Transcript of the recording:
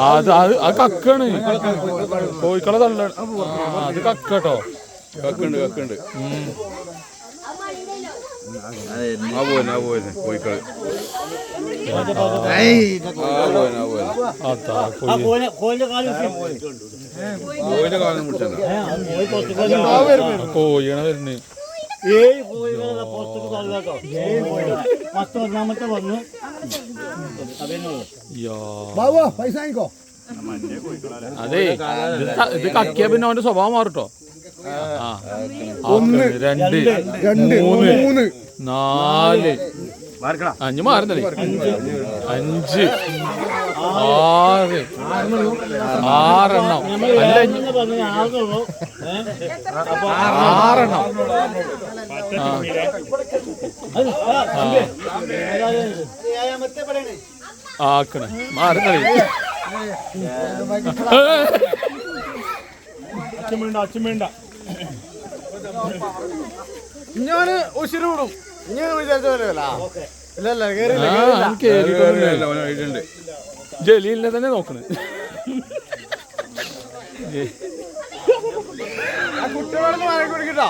അത് കക്കാണ് കോഴിക്കളെ തള്ള അത് കക്കട്ടോ കക്കുണ്ട് കക്കുണ്ട് കോഴിക്കള് കോഴിയാണ് വരുന്നത് അതെ ഇത് കക്കിയ പിന്നെ അവന്റെ സ്വഭാവം മാറട്ടോ. 1 2 3 4 5 മാറുന്നേ 5 6 6 ആക്കണേ മാറുന്നേ അച്ഛൻ ഞാന് ഉശിരൂടും ജലീലിനെ തന്നെ നോക്കണേ കുട്ടികളൊന്നും കുടിക്കട്ടോ.